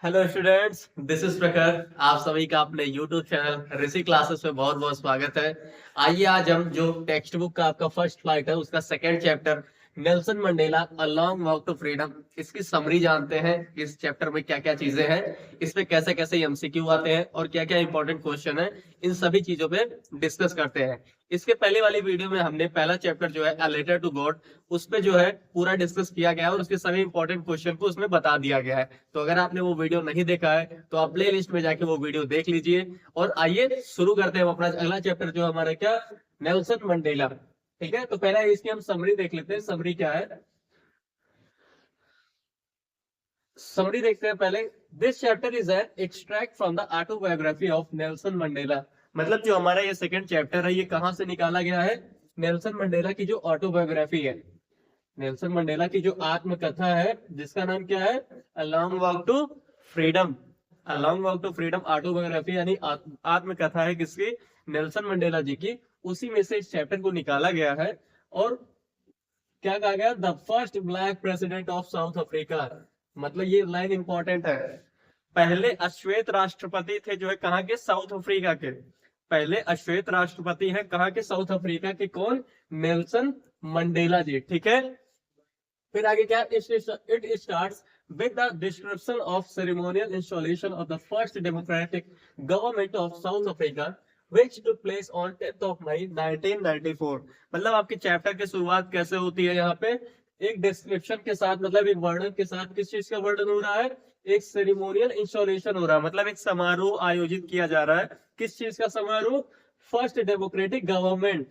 Hello students, this is प्रखर। आप सभी का अपने यूट्यूब चैनल ऋषि क्लासेस में बहुत बहुत स्वागत है। आइए आज हम जो टेक्स्ट बुक का आपका फर्स्ट पार्ट है उसका second chapter Nelson Mandela A Long Walk to Freedom, इसकी समरी जानते हैं। इस चैप्टर में क्या क्या चीजें हैं, इसमें कैसे कैसे एमसीक्यू आते हैं और क्या क्या इंपॉर्टेंट क्वेश्चन है, इन सभी चीजों पे डिस्कस करते हैं। इसके पहले वाली वीडियो में हमने पहला चैप्टर जो है अ लेटर टू गॉड, उस पे जो है पूरा डिस्कस किया गया है और उसके सभी इंपॉर्टेंट क्वेश्चन को उसमें बता दिया गया है। तो अगर आपने वो वीडियो नहीं देखा है तो आप प्ले लिस्ट में जाके वो वीडियो देख लीजिए। और आइए शुरू करते हैं अपना अगला चैप्टर जो हमारा क्या, नेल्सन मंडेला। ठीक है, तो पहले इसकी हम समरी देख लेते हैं। समरी क्या है, समरी देखते हैं पहले। This chapter is an extract from the autobiography of Nelson Mandela. मतलब जो हमारा ये सेकंड चैप्टर है ये कहां से निकाला गया है, नेल्सन मंडेला की जो ऑटोबायोग्राफी है, नेल्सन मंडेला की जो आत्मकथा है जिसका नाम क्या है, A Long Walk to Freedom. A Long Walk to Freedom autobiography यानी आत्मकथा है किसकी, नेल्सन मंडेला जी की। उसी में से इस चैप्टर को निकाला गया है। और क्या कहा गया, the first black president of south Africa. मतलब ये लाइन इंपॉर्टेंट है। पहले अश्वेत राष्ट्रपति थे जो है कहाँ के, साउथ अफ्रीका के। पहले अश्वेत राष्ट्रपति हैं कहाँ के, साउथ अफ्रीका के। कौन, नेल्सन मंडेला जी। ठीक है, फिर आगे क्या, it starts with the description of ceremonial installation of the first democratic government of South Africa, which took place on 10th of May 1994। मतलब आपके चैप्टर की शुरुआत कैसे होती है, यहाँ पे एक डिस्क्रिप्शन के साथ, मतलब एक वर्णन के साथ। किस चीज का वर्णन हो रहा है, एक सेरिमोनियल इंस्टॉलेशन हो रहा है, मतलब एक समारोह आयोजित किया जा रहा है। किस चीज का समारोह, फर्स्ट डेमोक्रेटिक गवर्नमेंट,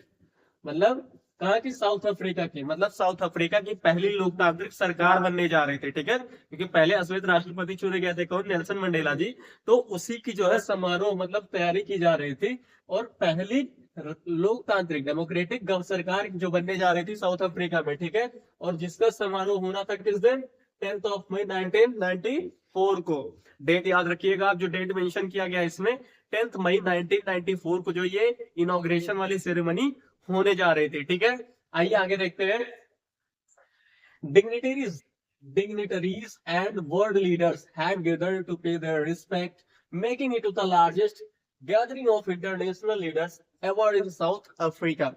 मतलब कहा कि साउथ अफ्रीका की, मतलब साउथ अफ्रीका की पहली लोकतांत्रिक सरकार बनने जा रही थी। ठीक है, क्योंकि पहले अश्वेत राष्ट्रपति चुने गए थे कौन, नेल्सन मंडेला जी। तो उसी की जो है समारोह मतलब तैयारी की जा रही थी। और पहली लोकतांत्रिक डेमोक्रेटिक सरकार जो बनने जा रही थी साउथ अफ्रीका में। ठीक है, और जिसका समारोह होना था किस दिन, 10th ऑफ मई 1994 को। डेट याद रखिएगा आप, जो डेट मेंशन किया गया इसमें 10th मई 1994 को जो ये इनॉग्रेशन वाली सेरेमनी होने जा रही थी। ठीक है, आइए आगे देखते हैं। Dignitaries dignitaries and world leaders had gathered to pay their respect, making it the largest gathering of international leaders ever in South Africa।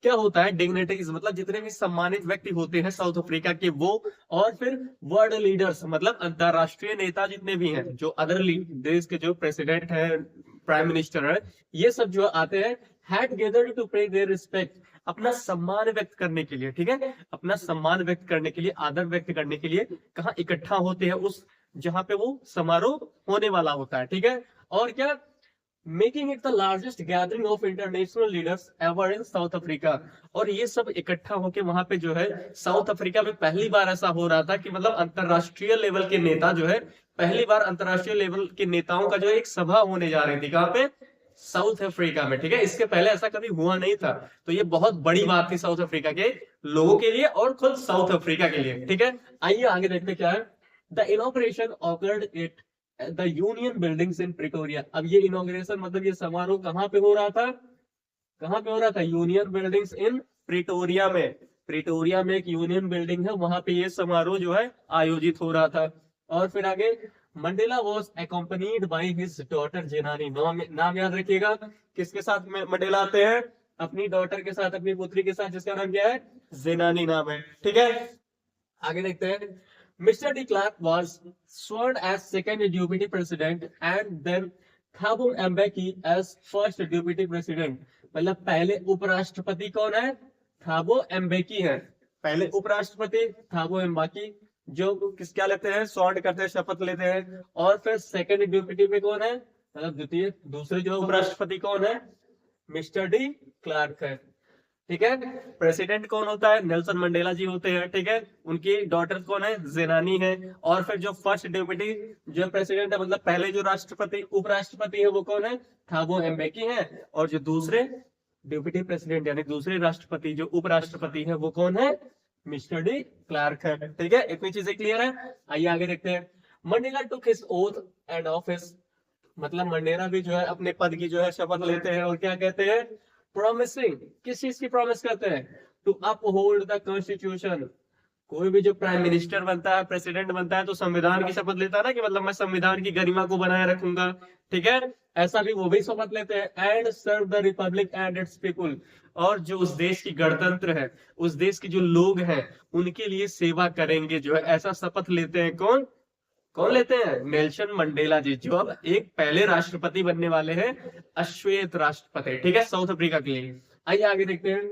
क्या होता है डिग्निटरीज, मतलब जितने भी सम्मानित व्यक्ति होते हैं साउथ अफ्रीका के वो। और फिर वर्ल्ड लीडर्स मतलब अंतरराष्ट्रीय नेता जितने भी हैं, जो अदर देश के जो प्रेसिडेंट है, प्राइम मिनिस्टर है, ये सब जो आते हैं, हैड गेदर्ड टू पे देयर रिस्पेक्ट, अपना सम्मान व्यक्त करने के लिए। ठीक है, अपना सम्मान व्यक्त करने के लिए, आदर व्यक्त करने के लिए कहाँ इकट्ठा होते हैं, उस जहां पे वो समारोह होने वाला होता है। ठीक है, और क्या, making it the largest gathering of international leaders ever in South Africa. और ये सब इकट्ठा होके वहां पे जो है साउथ अफ्रीका में पहली बार ऐसा हो रहा था कि मतलब अंतरराष्ट्रीय लेवल के नेता जो है, पहली बार अंतरराष्ट्रीय लेवल के नेताओं का जो एक सभा होने जा रही थी, कहाँ पे, साउथ अफ्रीका में। ठीक है, इसके पहले ऐसा कभी हुआ नहीं था। तो ये बहुत बड़ी बात थी साउथ अफ्रीका के लोगों के लिए और खुद साउथ अफ्रीका के लिए। ठीक है, आइए आगे देखते क्या है। The inauguration awkward it the union buildings in Pretoria. अब ये इनॉग्रेशन मतलब ये समारोह कहाँ पे हो रहा था, कहाँ पे हो रहा था, यूनियन बिल्डिंग्स इन प्रिटोरिया में। प्रिटोरिया में एक यूनियन बिल्डिंग है, वहां पे ये समारोह जो है आयोजित हो रहा था। और फिर आगे, Mandela was accompanied by his daughter जेनानी। नाम याद रखिएगा, किसके साथ में मंडेला आते हैं, अपनी डॉटर के साथ, अपनी पुत्री के साथ, जिसका नाम क्या है, जेनानी नाम है। ठीक है, आगे देखते हैं। Mister de Klerk was sworn as second deputy president and then Thabo Mbeki as first deputy president। मतलब पहले उपराष्ट्रपति कौन है, थाबो एम्बेकी है। पहले उपराष्ट्रपति थाबो एम्बाकी, जो किस क्या लेते हैं, स्वर्ण करते हैं, शपथ लेते हैं। और फिर सेकंड ड्यूटी पे कौन है, मतलब द्वितीय दूसरे जो उपराष्ट्रपति कौन है, मिस्टर डी क्लार्क है। ठीक है, प्रेसिडेंट कौन होता है, नेल्सन मंडेला जी होते हैं। ठीक है, उनकी डॉटर कौन है, जेनानी है। और फिर जो फर्स्ट डेप्यूटी जो प्रेसिडेंट है, मतलब पहले जो राष्ट्रपति उपराष्ट्रपति है वो कौन है, थाबो एम्बेकी है। और जो दूसरे डिप्टी प्रेसिडेंट यानी दूसरे राष्ट्रपति जो उपराष्ट्रपति है वो कौन है, मिस्टर डी क्लार्क है। ठीक है, इतनी चीजें क्लियर है। आइए आगे देखते हैं। Mandela took his oath and office, मतलब मंडेला भी जो है अपने पद की जो है शपथ लेते हैं। और क्या कहते हैं, प्रॉमिसिंग, किस चीज की प्रॉमिस करते हैं, टू अपहोल्ड द कॉन्स्टिट्यूशन, कोई भी जो प्राइम मिनिस्टर बनता है, प्रेसिडेंट बनता है, तो संविधान की शपथ लेता है ना कि मतलब मैं संविधान की गरिमा को बनाए रखूंगा। ठीक है, ऐसा भी वो भी शपथ लेते हैं। And serve the republic and its people, और जो उस देश की गणतंत्र है, उस देश के जो लोग हैं, उनके लिए सेवा करेंगे, जो है ऐसा शपथ लेते हैं। कौन कौन लेते हैं? नेल्सन मंडेला जी, जो अब एक पहले राष्ट्रपति बनने वाले हैं, अश्वेत राष्ट्रपति। ठीक है, साउथ अफ्रीका के लिए। आइए आगे देखते हैं।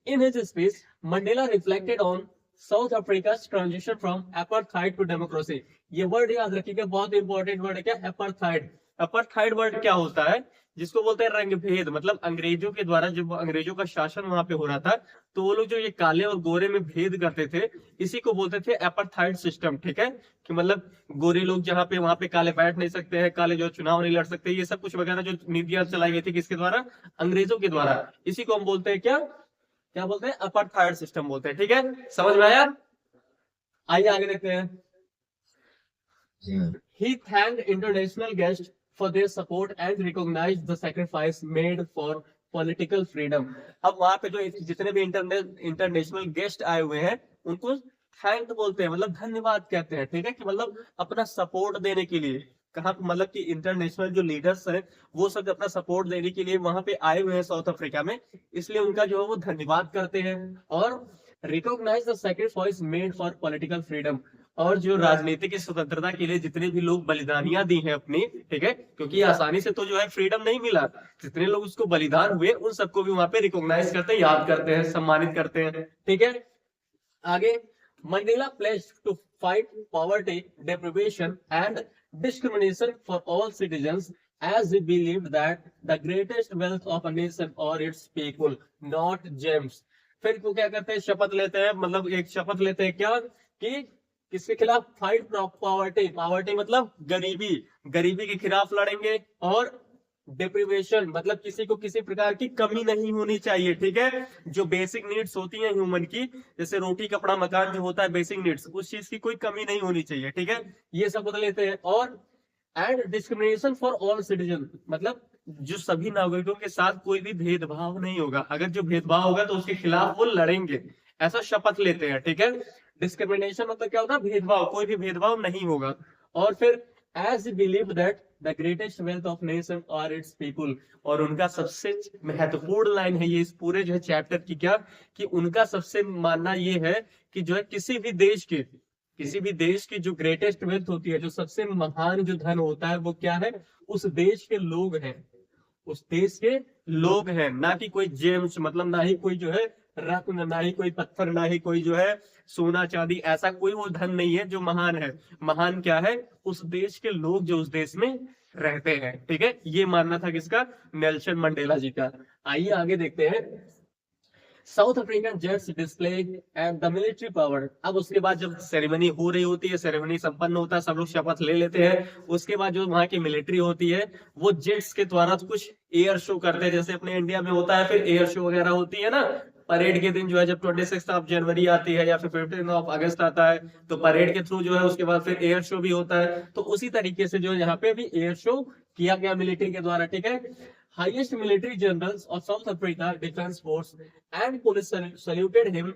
In his speech, Mandela reflected on South Africa's transition from apartheid to democracy. ये वर्ड याद रखिएगा, बहुत इंपॉर्टेंट वर्ड है। क्या? अपार्थाइड। अपार्थाइड वर्ड क्या होता है? जिसको बोलते हैं रंग भेद। मतलब अंग्रेजों के द्वारा, जब अंग्रेजों का शासन वहां पे हो रहा था, तो वो लोग जो ये काले और गोरे में भेद करते थे, इसी को बोलते थे अपार्थाइड सिस्टम। ठीक है, कि मतलब गोरे लोग जहाँ पे, वहां पे काले बैठ नहीं सकते हैं, काले जो चुनाव नहीं लड़ सकते, ये सब कुछ वगैरह जो नीतियां चलाई गई थी, किसके द्वारा? अंग्रेजों के द्वारा। इसी को हम बोलते हैं क्या? क्या बोलते हैं? अपार्थाइड सिस्टम बोलते हैं। ठीक है, समझ में आया? आइए आगे देखते हैं। He thanked international guests for their support and recognized the sacrifice made for political freedom. अब वहां पे जो जितने भी इंटरनेशनल गेस्ट आए हुए हैं, उनको थैंक बोलते हैं, मतलब धन्यवाद कहते हैं। ठीक है, कि मतलब अपना सपोर्ट देने के लिए। कहाँ पे? मतलब कि इंटरनेशनल जो लीडर्स हैं, वो सब अपना सपोर्ट देने के लिए वहां पे आए हुए हैं साउथ अफ्रीका में, इसलिए उनका जो है वो धन्यवाद करते हैं। और recognise the sacrifice made for political freedom, और जो राजनीतिक स्वतंत्रता के लिए जितने भी लोग बलिदानियां दी हैं अपनी, ठीक है, क्योंकि आसानी से तो जो है फ्रीडम नहीं मिला, जितने लोग उसको बलिदान हुए, उन सबको भी वहां पे रिकॉग्नाइज करते हैं, याद करते हैं, सम्मानित करते हैं। ठीक है, आगे। Mandela pledged to fight poverty, deprivation, and discrimination for all citizens, as he believed that the greatest wealth of a nation or its people, not gems. फिर वो क्या करते हैं? शपथ लेते हैं, मतलब एक शपथ लेते हैं क्या? कि किसके खिलाफ? Fight poverty. पॉवर्टी मतलब गरीबी, गरीबी के खिलाफ लड़ेंगे। और डिप्रीवेशन मतलब किसी को किसी प्रकार की कमी नहीं होनी चाहिए। ठीक है, जो बेसिक नीड्स होती हैं ह्यूमन की, जैसे रोटी कपड़ा मकान जो होता है बेसिक नीड्स, उस चीज की कोई कमी नहीं होनी चाहिए। ठीक है, ये सब बदल लेते हैं। और and discrimination for all citizen, मतलब जो सभी नागरिकों के साथ कोई भी भेदभाव नहीं होगा। अगर जो भेदभाव होगा तो उसके खिलाफ वो लड़ेंगे, ऐसा शपथ लेते हैं। ठीक है, डिस्क्रिमिनेशन मतलब क्या होता है? भेदभाव, कोई भी भेदभाव नहीं होगा। और फिर as believe that the greatest wealth of nation are its people, और उनका सबसे महत्वपूर्ण लाइन है ये इस पूरे जो है चैप्टर की, क्या? कि उनका सबसे मानना ये है कि जो है किसी भी देश की जो ग्रेटेस्ट वेल्थ होती है, जो सबसे महान जो धन होता है, वो क्या है? उस देश के लोग हैं, उस देश के लोग हैं, ना कि कोई जेम्स, मतलब ना ही कोई जो है रत्न, ना ही कोई पत्थर, ना ही कोई जो है सोना चांदी, ऐसा कोई वो धन नहीं है जो महान है। महान क्या है? उस देश के लोग जो उस देश में रहते हैं। ठीक है, ये मानना था किसका? नेल्सन मंडेला जी का। आइए आगे देखते हैं। South African jets display and the military power. अब उसके बाद जब सेरेमनी हो रही होती है, सेरेमनी संपन्न होता है, सब लोग शपथ ले लेते हैं, उसके बाद जो वहां की मिलिट्री होती है, वो जेट्स के द्वारा कुछ एयर शो करते हैं, जैसे अपने इंडिया में होता है, फिर एयर शो वगैरह होती है ना। परेड के दिन जो है, जब 26 ऑफ जनवरी आती है या फिर 15 ऑफ अगस्त आता है, तो परेड के थ्रू जो है उसके बाद फिर एयर शो भी होता है। तो उसी तरीके से जो यहाँ पे भी एयर शो किया गया मिलिट्री के द्वारा। ठीक है, highest military generals of South Africa Defense Force and police saluted him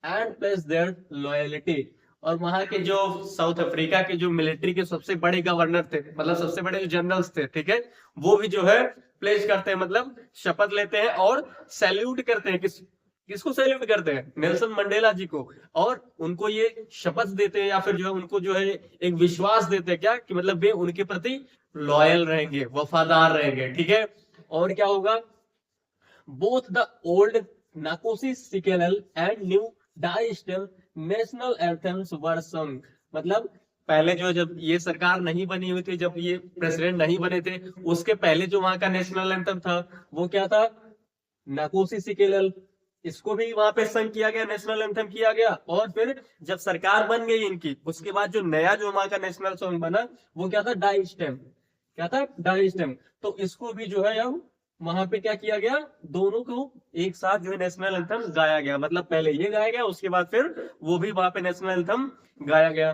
and pledged their loyalty. और वहां के जो साउथ अफ्रीका के जो मिलिट्री के सबसे बड़े गवर्नर थे, मतलब सबसे बड़े जो जनरल्स थे, ठीक है, वो भी जो है प्लेज करते हैं, मतलब शपथ लेते हैं और सैल्यूट करते हैं। किसको सैल्यूट करते हैं? नेल्सन मंडेला जी को। और उनको ये शपथ देते हैं, या फिर जो है उनको जो है एक विश्वास देते हैं, क्या? कि मतलब वे उनके प्रति लॉयल रहेंगे, वफादार रहेंगे। ठीक है, और क्या होगा? Both the old Nkosi Sikelel and new Die Stem national anthems were sung. मतलब पहले जो, जब ये सरकार नहीं बनी हुई थी, जब ये प्रेसिडेंट नहीं बने थे, उसके पहले जो वहां का नेशनल एंथम था, वो क्या था? नाकोसी सिकेनल। इसको भी वहां पे संग किया गया, नेशनल एंथम किया गया। और फिर जब सरकार बन गई इनकी, उसके बाद जो नया जो वहां का नेशनल सॉन्ग बना, वो क्या था? डाइस्टेम। क्या था? डाइस्टेम। तो इसको भी जो है अब वहां पे क्या किया गया? दोनों को एक साथ जो है नेशनल एंथम गाया गया। मतलब पहले ये गाया गया, उसके बाद फिर वो भी वहां पे नेशनल एंथम गाया गया।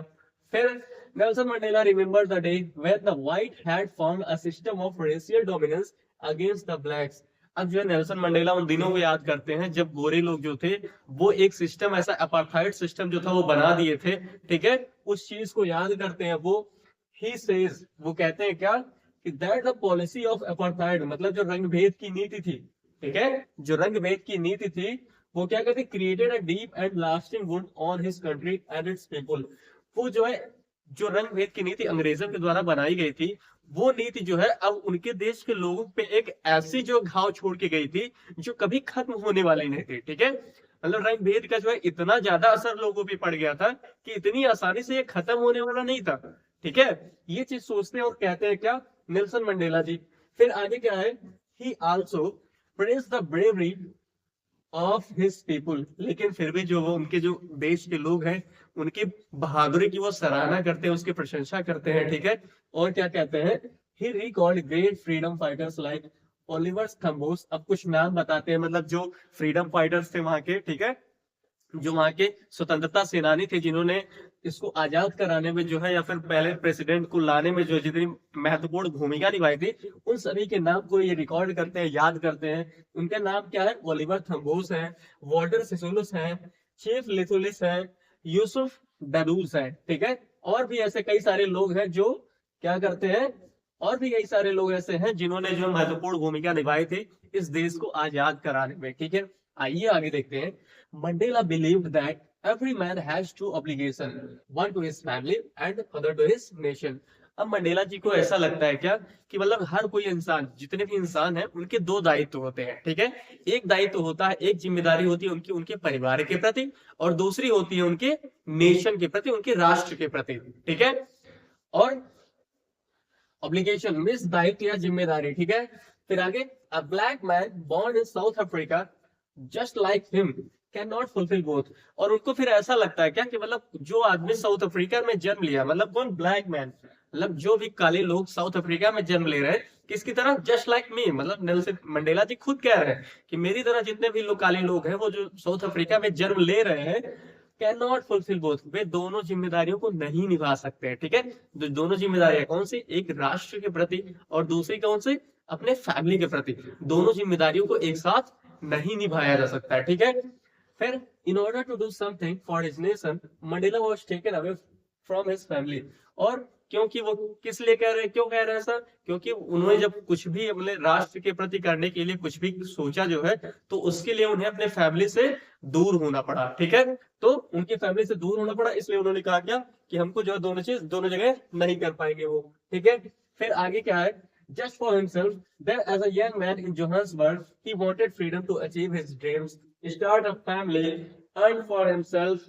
फिर Nelson Mandela remember the day when the white had formed a system of racial dominance against the blacks. अब जो है नेल्सन मंडेला उन दिनों को याद करते हैं जब गोरे लोग जो थे वो एक सिस्टम, ऐसा अपार्थाइड सिस्टम जो था वो बना दिए थे, ठीक है। उस चीज को याद करते हैं वो। ही सेज, वो कहते हैं क्या, कि that the policy of apartheid, मतलब जो रंग भेद की नीति थी, ठीक है, जो रंग भेद की नीति थी, वो क्या कहते, created a deep and lasting wound on his country and it's people. वो जो है, जो रंग भेद की नीति अंग्रेजों के द्वारा बनाई गई थी, वो नीति जो है अब उनके देश के लोगों पे एक ऐसी जो घाव छोड़ के गई थी जो कभी खत्म होने वाली नहीं थी, ठीक है। मतलब रंग भेद का जो है इतना ज्यादा असर लोगों पे पड़ गया था कि इतनी आसानी से ये खत्म होने वाला नहीं था, ठीक है। ये चीज सोचते हैं और कहते हैं क्या, नेल्सन मंडेला जी। फिर आगे क्या है, ही also praise the bravery of his people, लेकिन फिर भी जो वो उनके जो देश के लोग हैं उनकी बहादुरी की वो सराहना करते हैं, उसकी प्रशंसा करते हैं, ठीक है। और क्या कहते हैं, he record great freedom fighters like Oliver Tambo's. अब कुछ नाम बताते हैं, मतलब जो फ्रीडम फाइटर्स थे वहां के, ठीक है, जो वहां के स्वतंत्रता सेनानी थे जिन्होंने इसको आजाद कराने में जो है, या फिर पहले प्रेसिडेंट को लाने में जो जितनी महत्वपूर्ण भूमिका निभाई थी, उन सभी के नाम को ये रिकॉर्ड करते हैं, याद करते हैं। उनके नाम क्या है, ओलिवर थम्बोस है, वॉल्टर सिसुलस है, चीफ लिथुलिस है, यूसुफ डरूस है, ठीक है। और भी ऐसे कई सारे लोग हैं जो क्या करते हैं, और भी कई सारे लोग ऐसे हैं जिन्होंने जो महत्वपूर्ण भूमिका निभाई थी इस देश को आजाद कराने में, ठीक है। आइए आगे देखते हैं। Mandela believed that every man has two obligation, one to his family and other to his nation। अब मंडेला जी को ऐसा लगता है क्या, कि मतलब हर कोई इंसान, जितने भी इंसान हैं उनके दो दायित्व होते हैं, ठीक है। एक दायित्व होता है, एक जिम्मेदारी होती है उनकी उनके परिवार के प्रति, और दूसरी होती है उनके नेशन के प्रति, उनके राष्ट्र के प्रति, ठीक है। और ऑब्लिगेशन मीन्स दायित्व या जिम्मेदारी, ठीक है। फिर आगे, a black man born in South Africa just like him can not fulfil both. और उनको फिर ऐसा लगता है क्या, कि मतलब जो आदमी साउथ अफ्रीका में जन्म लिया, मतलब कौन, ब्लैक मैन, मतलब जो भी काले लोग साउथ अफ्रीका में जन्म ले रहे हैं, किसकी तरह, जस्ट लाइक मी, मतलब नेल्सन मंडेला जी खुद कह रहे हैं कि मेरी तरह जितने भी लोग काले लोग हैं वो जो साउथ अफ्रीका में जन्म ले रहे हैं, कैन नॉट फुलफिल बोथ, वे दोनों जिम्मेदारियों को नहीं निभा सकते हैं, ठीक है। दोनों जिम्मेदारियां कौन सी, एक राष्ट्र के प्रति और दूसरी कौन सी, अपने फैमिली के प्रति। दोनों जिम्मेदारियों को एक साथ नहीं निभाया जा सकता है, ठीक है। फिर in order to do something for his nation, Mandela was taken away from his family. और क्योंकि वो किस लिए कह रहे हैं, क्यों कह रहे हैं सर, क्योंकि उन्होंने जब कुछ भी अपने राष्ट्र के प्रति करने के लिए कुछ भी सोचा जो है, तो उसके लिए उन्हें अपने फैमिली से दूर होना पड़ा, ठीक है। तो उनकी फैमिली से दूर होना पड़ा, इसलिए उन्होंने कहा क्या, कि हमको जो है दोनों चीज दोनों जगह नहीं कर पाएंगे वो, ठीक है। फिर आगे क्या है, just for himself, that as a young man in Johannesburg, he wanted freedom to achieve his dreams, start a family, earn for himself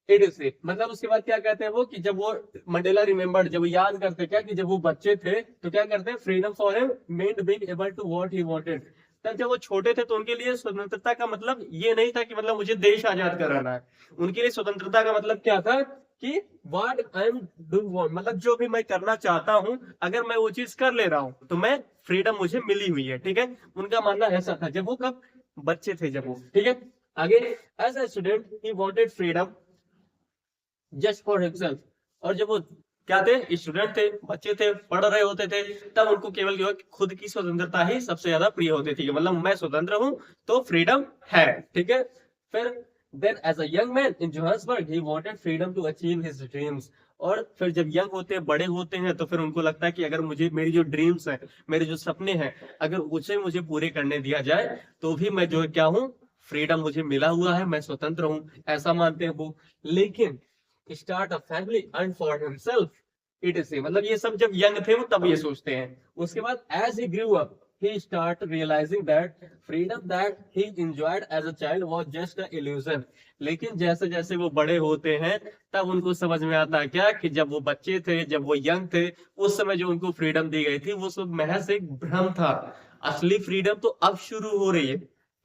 it is it. मतलब उसके बाद क्या कहते हैं वो, कि जब वो मंडेला रिमेम्बर्ड, जब वो याद करते क्या, कि जब वो बच्चे थे तो क्या करते हैं, freedom for him meant being able to what he wanted. तब जब वो छोटे थे तो उनके लिए स्वतंत्रता का मतलब ये नहीं था कि मतलब मुझे देश आजाद कराना है। उनके लिए स्वतंत्रता का मतलब क्या था, कि what I am do want, मतलब जो भी मैं करना चाहता हूँ अगर मैं वो चीज कर ले रहा हूँ तो मैं फ्रीडम मुझे मिली हुई है, ठीक है। उनका मानना ऐसा था जब वो कब बच्चे थे, जब वो, ठीक है। आगे, as a student he wanted freedom just for himself. और जब वो क्या थे, स्टूडेंट थे, बच्चे थे, पढ़ रहे होते थे, तब उनको केवल जो है खुद की स्वतंत्रता ही सबसे ज्यादा प्रिय होती थी, मतलब मैं स्वतंत्र हूँ तो फ्रीडम है, ठीक है। फिर then as a young man in Johannesburg he wanted freedom to achieve his dreams. और फिर जब यंग होते हैं, बड़े होते हैं, तो फिर उनको लगता है कि अगर मुझे मेरी जो ड्रीम्स है, मेरे जो सपने हैं, अगर उसे मुझे पूरे करने दिया जाए तो भी मैं जो है क्या हूँ, फ्रीडम मुझे मिला हुआ है, मैं स्वतंत्र हूँ, ऐसा मानते हैं वो। लेकिन start a family earn for himself it is, मतलब ये सब जब यंग थे वो तब ये सोचते हैं। उसके बाद as he grew up he start realizing that freedom that he enjoyed as a child was just an illusion। लेकिन जैसे जैसे वो बड़े होते हैं तब उनको समझ में आता है क्या, कि जब वो बच्चे थे, जब वो यंग थे, उस समय जो उनको फ्रीडम दी गई थी वो सब महज एक भ्रम था। असली फ्रीडम तो अब शुरू हो रही है,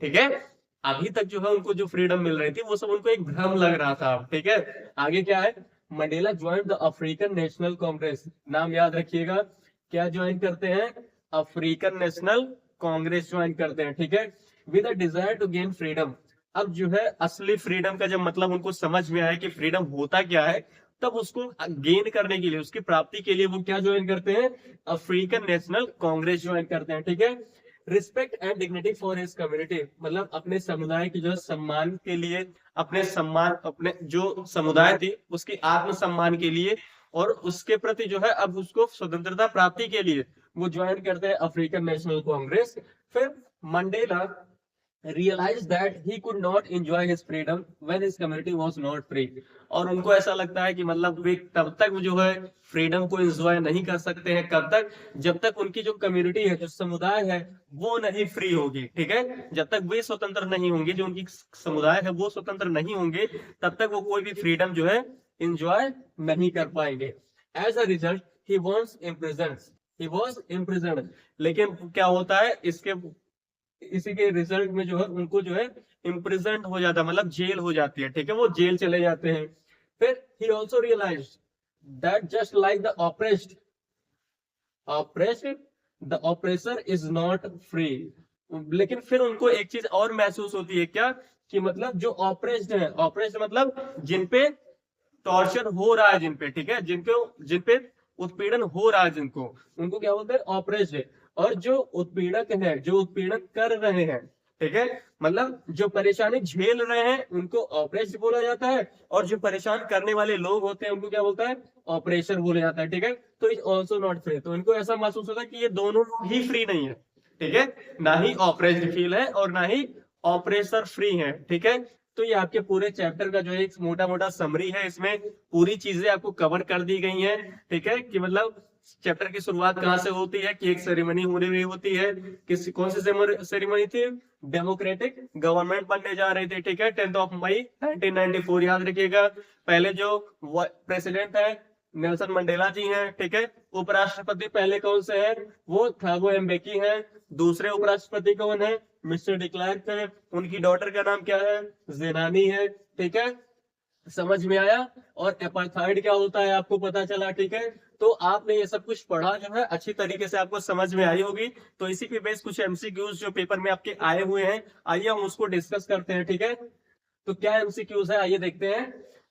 ठीक है। अभी तक जो है उनको जो फ्रीडम मिल रही थी वो सब उनको एक भ्रम लग रहा था, ठीक है। आगे क्या है, Mandela join the African national Congress. नाम याद रखिएगा, क्या ज्वाइन करते हैं, अफ्रीकन नेशनल कांग्रेस ज्वाइन करते हैं, ठीक है। With a desire to gain freedom. अब जो है असली फ्रीडम का जब मतलब उनको समझ में आया कि फ्रीडम होता क्या है, तब उसको गेन करने के लिए, उसकी प्राप्ति के लिए वो क्या ज्वाइन करते हैं, अफ्रीकन नेशनल कांग्रेस ज्वाइन करते हैं, ठीक है। Respect and dignity for his community, मतलब अपने समुदाय के जो सम्मान के लिए, अपने जो समुदाय थी उसके आत्मसम्मान के लिए और उसके प्रति जो है अब उसको स्वतंत्रता प्राप्ति के लिए वो ज्वाइन करते हैं अफ्रीकन नेशनल कांग्रेस। फिर Mandela realized that he could not enjoy his freedom when his community was not free, और उनको ऐसा लगता है कि मतलब वे तब तक जो है फ्रीडम को एंजॉय नहीं कर सकते हैं, कब तक, जब तक उनकी जो कम्युनिटी है, जो समुदाय है, वो नहीं फ्री होगी, ठीक है। जब तक वे स्वतंत्र नहीं होंगे, जो उनकी समुदाय है वो स्वतंत्र नहीं होंगे, तब तक वो कोई भी फ्रीडम जो है एंजॉय नहीं कर पाएंगे। As a result he was imprisoned, लेकिन क्या होता है इसी के रिजल्ट में जो है उनको जो है इम्प्रिजन हो जाता है, मतलब जेल हो जाती है, ठीक है, वो जेल चले जाते हैं। फिर he also realised that just like the oppressed the oppressor is not free, लेकिन फिर उनको एक चीज और महसूस होती है, क्या, कि मतलब जो ऑपरेस्ड है, ऑपरेस्ड मतलब जिनपे टॉर्चर हो रहा है, जिनपे, ठीक है, जिनपे उत्पीड़न हो रहा है, जिनको, उनको क्या बोलते हैं, ऑपरेस्ड। और जो उत्पीड़क है, जो उत्पीड़न कर रहे हैं, ठीक है, मतलब जो परेशानी झेल रहे हैं उनको ऑपरेस्ड बोला जाता है, और जो परेशान करने वाले लोग होते हैं उनको क्या बोलता है, ऑपरेशन बोला जाता है, ठीक है। तो इज ऑल्सो नॉट फ्री, तो इनको ऐसा महसूस होता है कि ये दोनों ही फ्री नहीं है, ठीक है, ना ही ऑपरेस्ड फील है और ना ही ऑपरेसर फ्री है, ठीक है। तो ये आपके पूरे चैप्टर का जो एक मोटा मोटा समरी है, इसमें पूरी चीजें आपको कवर कर दी गई हैं, ठीक है, कि मतलब चैप्टर की शुरुआत कहाँ से होती है, कि एक सेरेमनी होने में होती है, कौन सी सेरेमनी थी, डेमोक्रेटिक गवर्नमेंट बनने जा रही थी, ठीक है, 10 मई 1994, याद रखिएगा। पहले जो प्रेसिडेंट है नेल्सन मंडेला जी हैं, ठीक है। उपराष्ट्रपति पहले कौन से हैं, वो थैबो एम्बेकी हैं। दूसरे उपराष्ट्रपति कौन है, मिस्टर डिक्लर्क है। उनकी डॉटर का नाम क्या है, जेनानी है, ठीक है, समझ में आया। और एपार्थाइड क्या होता है आपको पता चला, ठीक है। तो आपने ये सब कुछ पढ़ा जो है, अच्छी तरीके से आपको समझ में आई होगी। तो इसी पे बेस कुछ एमसीक्यूज जो पेपर में आपके आए हुए हैं, आइए हम उसको डिस्कस करते हैं, ठीक है। तो क्या एमसीक्यूज है, आइए देखते हैं।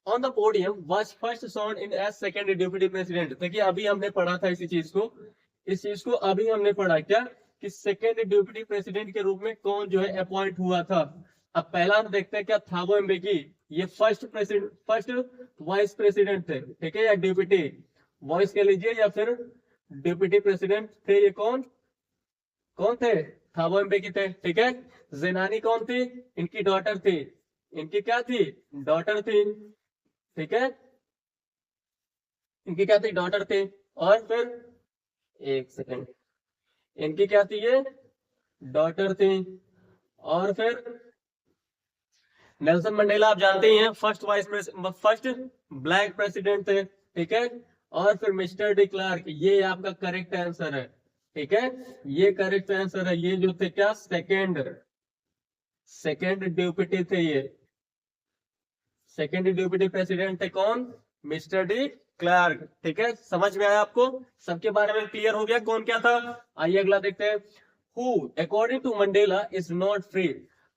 On the podium was first sworn in as second deputy president, देखिए अभी हमने पढ़ा था इस चीज को अभी हमने पढ़ा क्या, कि सेकंड डिप्टी प्रेसिडेंट के रूप में कौन जो है अपॉइंट हुआ था। अब पहला हम देखते हैं, क्या थाबो एम्बेकी ये फर्स्ट वाइस प्रेसिडेंट थे, ठीक है, या डिप्टी वॉइस कह लीजिए, या फिर डिप्टी प्रेसिडेंट थे। ये कौन थे, थाबो एम्बेकी थे, ठीक है। जेनानी कौन थी, इनकी डॉटर थी, इनकी क्या थी, डॉटर थी, ठीक है, इनकी क्या थी, डॉटर थी। और फिर एक सेकंड, इनकी क्या थी, ये डॉटर थी। और फिर नेल्सन मंडेला आप जानते ही हैं, फर्स्ट ब्लैक प्रेसिडेंट थे, ठीक है। और फिर मिस्टर डी क्लार्क, ये आपका करेक्ट आंसर है, ठीक है, ये करेक्ट आंसर है। ये जो थे क्या, सेकेंड डिप्टी थे, ये सेकेंड डिप्टी प्रेसिडेंट थे कौन, मिस्टर डी क्लार्क, ठीक है। समझ में आया आपको, सबके बारे में क्लियर हो गया कौन क्या था। आइए अगला देखते हैं। Who according to Mandela is not free,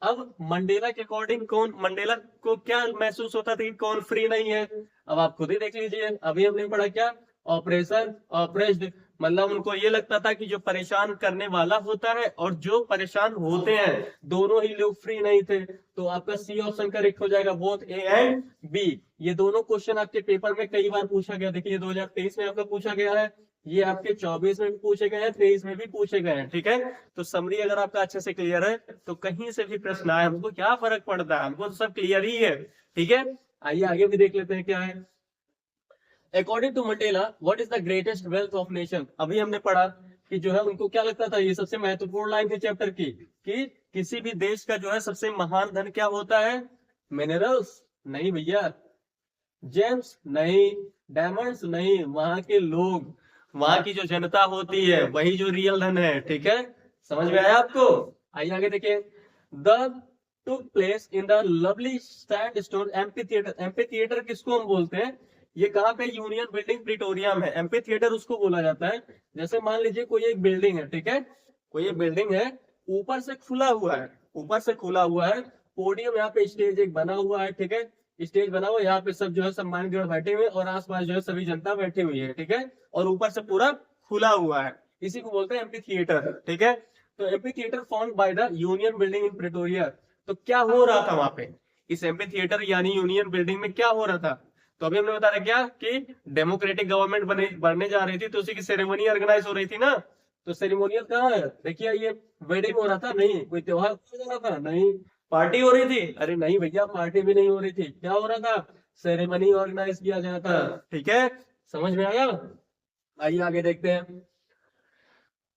अब मंडेला के अकॉर्डिंग कौन, मंडेला को क्या महसूस होता था कि कौन फ्री नहीं है। अब आप खुद ही देख लीजिए, अभी हमने पढ़ा क्या, ऑपरेशन ऑपरेस्ड, मतलब उनको ये लगता था कि जो परेशान करने वाला होता है और जो परेशान होते हैं, दोनों ही लोग फ्री नहीं थे। तो आपका सी ऑप्शन करेक्ट हो जाएगा, बोथ ए एंड बी। ये दोनों क्वेश्चन आपके पेपर में कई बार पूछा गया, देखिए 2023 में आपका पूछा गया है, ये आपके 24 में भी पूछे गए हैं, 23 में भी पूछे गए हैं, ठीक है। तो समरी अगर आपका अच्छे से क्लियर है तो कहीं से भी प्रश्न आए, हमको क्या फर्क पड़ता है, हमको तो सब क्लियर ही है, ठीक है। आइए आगे भी देख लेते हैं क्या है। According to Mandela what is the greatest wealth of nation, अभी हमने पढ़ा कि जो है उनको क्या लगता था, ये सबसे महत्वपूर्ण लाइन थी चैप्टर की, कि किसी भी देश का जो है सबसे महान धन क्या होता है, मिनरल्स नहीं भैया, जेम्स नहीं, डायमंड्स नहीं, वहां के लोग, वहां की जो जनता होती है, वही जो रियल धन है, ठीक है। समझ में आया आपको। आइए आगे देखिए। The took place in the lovely sandstone amphi theatre, amphi theatre किसको हम बोलते हैं, ये कहाँ पे, यूनियन बिल्डिंग प्रिटोरिया में एम्पी थिएटर उसको बोला जाता है। जैसे मान लीजिए कोई एक बिल्डिंग है, ठीक है, कोई एक बिल्डिंग है, ऊपर से खुला हुआ है, ऊपर से खुला हुआ है, पोडियम यहाँ पे स्टेज एक बना हुआ है, ठीक है, स्टेज बना हुआ, यहाँ पे सब जो है सम्मानित गण बैठे हुए और आसपास जो है सभी जनता बैठी हुई है, ठीक है, और ऊपर से पूरा खुला हुआ है, इसी को बोलते हैं एम्पी थिएटर, ठीक है। तो amphi theatre found by the union building in Pretoria. तो क्या हो रहा था वहां पे, इस एम्पी थिएटर यानी यूनियन बिल्डिंग में क्या हो रहा था? तो अभी हमने बता रहा क्या कि डेमोक्रेटिक गवर्नमेंट बनने जा रही थी, तो उसी की सेरेमनी ऑर्गेनाइज हो रही थी ना। तो सेरेमोनियल कहाँ है, देखिए ये वेडिंग हो रहा था नहीं, कोई त्योहार हो रहा था नहीं, पार्टी हो रही थी, अरे नहीं भैया पार्टी भी नहीं हो रही थी, क्या हो रहा था, सेरेमनी ऑर्गेनाइज किया गया था, ठीक है, समझ में आया। आइए आगे देखते हैं।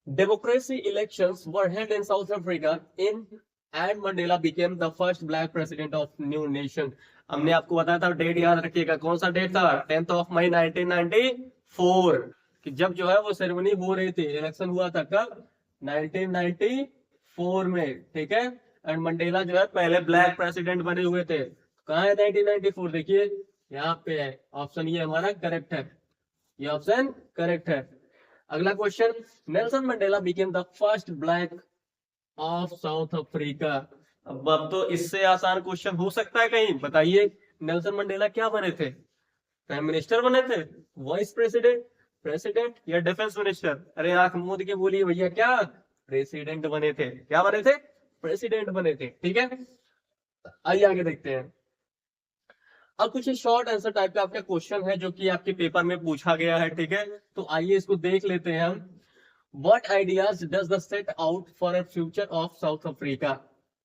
Democracy elections were held in South Africa in and Mandela became the first black president of new nation। हमने आपको बताया था, डेट याद रखिएगा, कौन सा डेट था, 10th of May 1994, कि जब जो है वो सेरेमनी हो रही थी, इलेक्शन हुआ था कब, 1994 में, ठीक है। एंड मंडेला जो है पहले ब्लैक प्रेसिडेंट बने हुए थे। कहाँ है 1994, देखिए यहाँ पे है, ऑप्शन ये हमारा करेक्ट है, ये ऑप्शन करेक्ट है। अगला question, Nelson Mandela became the first black of south Africa. अब तो इससे आसान क्वेश्चन हो सकता है कहीं, बताइए नेल्सन मंडेला क्या बने थे, प्राइम मिनिस्टर बने थे, वाइस प्रेसिडेंट, प्रेसिडेंट या डिफेंस मिनिस्टर? अरे आंख मूंद के बोलिए भैया, क्या प्रेसिडेंट बने थे, क्या बने थे, प्रेसिडेंट बने थे, ठीक है। आइए आगे देखते हैं। अब कुछ शॉर्ट आंसर टाइप का आपका क्वेश्चन है जो कि आपके पेपर में पूछा गया है, ठीक है, तो आइए इसको देख लेते हैं हम। What ideas does the set out for a future of South Africa?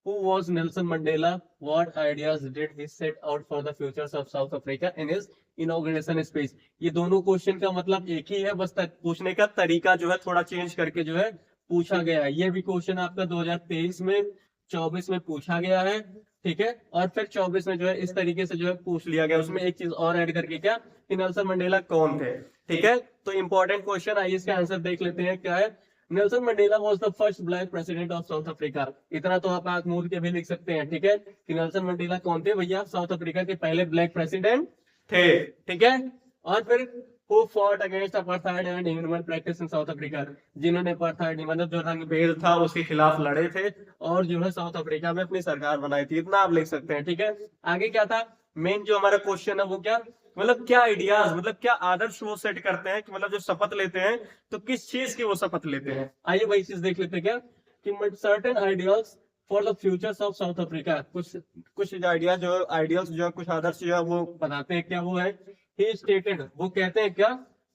Who was Nelson Mandela? What ideas did he set out for the futures of South Africa in his inauguration speech? ये दोनों question का मतलब एक ही है, बस पूछने का तरीका जो है थोड़ा चेंज करके जो है पूछा गया है। ये भी क्वेश्चन आपका 2023 में 24 में पूछा गया है, ठीक है, और फिर 24 में जो है इस तरीके से जो है पूछ लिया गया। उसमें एक चीज और ऐड करके क्या, कि नेल्सन मंडेला कौन थे, ठीक है। तो इंपॉर्टेंट क्वेश्चन, आइए इसका आंसर देख लेते हैं क्या है। Nelson Mandela was the first black president of south Africa. इतना तो आप आंख मूंद के भी लिख सकते हैं, ठीक है, कि नेल्सन मंडेला कौन थे भैया, साउथ अफ्रीका के पहले ब्लैक प्रेसिडेंट थे, ठीक है। और फिर who fought against apartheid and inhuman practice in South Africa, जिन्होंने अपार्थाइड मतलब जो रंग भेद था उसके खिलाफ लड़े थे और जो है साउथ अफ्रीका में अपनी सरकार बनाई थी, इतना आप लिख सकते हैं, ठीक है। आगे क्या था, मेन जो हमारा क्वेश्चन है वो क्या, मतलब क्या आइडियाज, मतलब क्या आदर्श वो सेट करते हैं, कि मतलब जो शपथ लेते हैं तो किस चीज की वो शपथ लेते हैं। आइए वही चीज देख लेते हैं क्या, कि certain ideas for the futures of south Africa, कुछ आइडिया जो आइडियल्स जो कुछ आदर्श जो है वो बताते हैं, क्या वो है। He stated, वो कहते हैं क्या,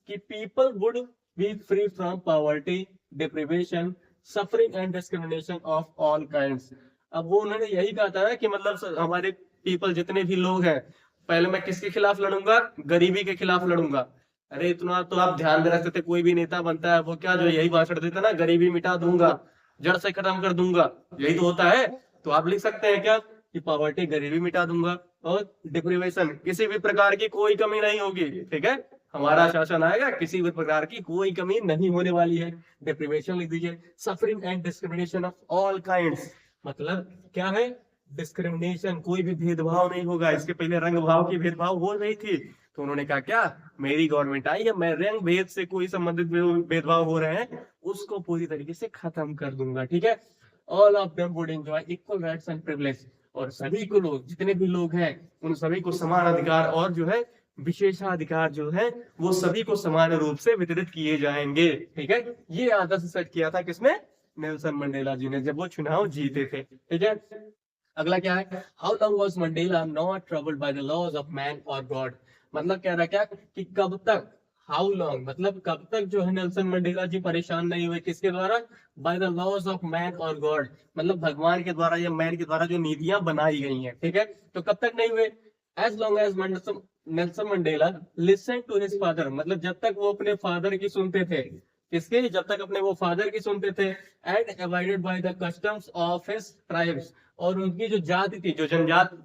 कि people would be free from poverty, deprivation, suffering and discrimination of all kinds। अब वो उन्होंने यही कहा था ना कि मतलब हमारे पीपल जितने भी लोग हैं, पहले मैं किसके खिलाफ लड़ूंगा, गरीबी के खिलाफ लड़ूंगा। अरे इतना तो आप ध्यान में रखते थे, कोई भी नेता बनता है वो क्या जो यही भाषण देता ना, गरीबी मिटा दूंगा, जड़ से खत्म कर दूंगा, यही तो होता है। तो आप लिख सकते हैं क्या, कि पॉवर्टी, गरीबी मिटा दूंगा, और डिप्रिवेशन, किसी भी प्रकार की कोई कमी नहीं होगी, ठीक है, हमारा शासन आएगा, किसी भी प्रकार की कोई कमी नहीं होने वाली है, डिप्रिवेशन लिख दीजिए। Suffering and discrimination of all kinds, मतलब क्या है, डिस्क्रिमिनेशन, कोई भी भेदभाव नहीं होगा। इसके पहले रंग भाव की भेदभाव हो रही थी, तो उन्होंने कहा क्या, मेरी गवर्नमेंट आई है, मैं रंग भेद से कोई संबंधित भेदभाव हो रहे हैं उसको पूरी तरीके से खत्म कर दूंगा, ठीक है। All of them would enjoy equal rights and privilege, और सभी को लोग, जितने भी लोग हैं उन सभी को समान अधिकार और जो है विशेषाधिकार जो है वो सभी को समान रूप से वितरित किए जाएंगे, ठीक है। ये आदर्श सेट किया था किसने, नेल्सन मंडेला जी ने, जब वो चुनाव जीते थे, ठीक है। अगला क्या है, how long was Mandela not troubled by the laws of man और गॉड, मतलब कह रहा क्या, कि कब तक, हाउ लॉन्ग मतलब कब तक जो है नेल्सन मंडेला जी परेशान नहीं हुए, किसके द्वारा, by the laws of man और गॉड, मतलब भगवान के द्वारा या मैन के द्वारा जो नीतियां बनाई गई हैं, ठीक है, तो कब तक नहीं हुए, as long as Nelson Mandela listen to his father, मतलब जब तक वो अपने फादर की सुनते थे, किसके, जब तक अपने वो फादर की सुनते थे, and avoided by the customs of his tribes, और उनकी जो जाति थी,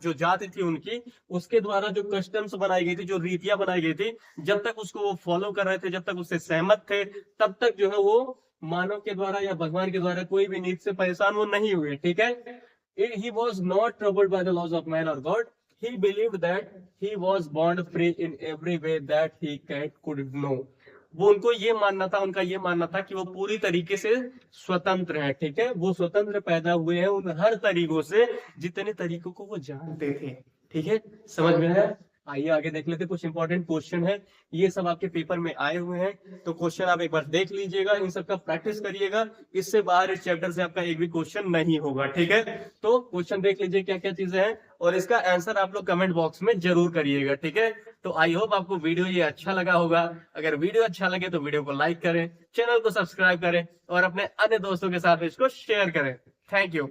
जो जाति थी उनकी, उसके द्वारा जो कस्टम्स बनाई गई थी, जो रीतियां बनाई गई थी, जब तक उसको वो फॉलो कर रहे थे, जब तक उससे सहमत थे, तब तक जो है वो मानव के द्वारा या भगवान के द्वारा कोई भी नीति से परेशान वो नहीं हुए, ठीक है। He was not troubled by the laws of man or God. He believed that he was born free in every way that he could know. वो उनको ये मानना था, उनका ये मानना था कि वो पूरी तरीके से स्वतंत्र है, ठीक है, वो स्वतंत्र पैदा हुए हैं उन हर तरीकों से, जितने तरीकों को वो जानते थे, ठीक है, समझ में है? आइए आगे देख लेते हैं, कुछ इंपॉर्टेंट क्वेश्चन है, ये सब आपके पेपर में आए हुए हैं, तो क्वेश्चन आप एक बार देख लीजिएगा, इन सब का प्रैक्टिस करिएगा, इससे बाहर इस चैप्टर से आपका एक भी क्वेश्चन नहीं होगा। ठीक है, तो क्वेश्चन देख लीजिए क्या क्या चीजें हैं, और इसका आंसर आप लोग कमेंट बॉक्स में जरूर करिएगा। ठीक है, तो आई होप आपको वीडियो ये अच्छा लगा होगा। अगर वीडियो अच्छा लगे तो वीडियो को लाइक करें, चैनल को सब्सक्राइब करें और अपने अन्य दोस्तों के साथ इसको शेयर करें। Thank you.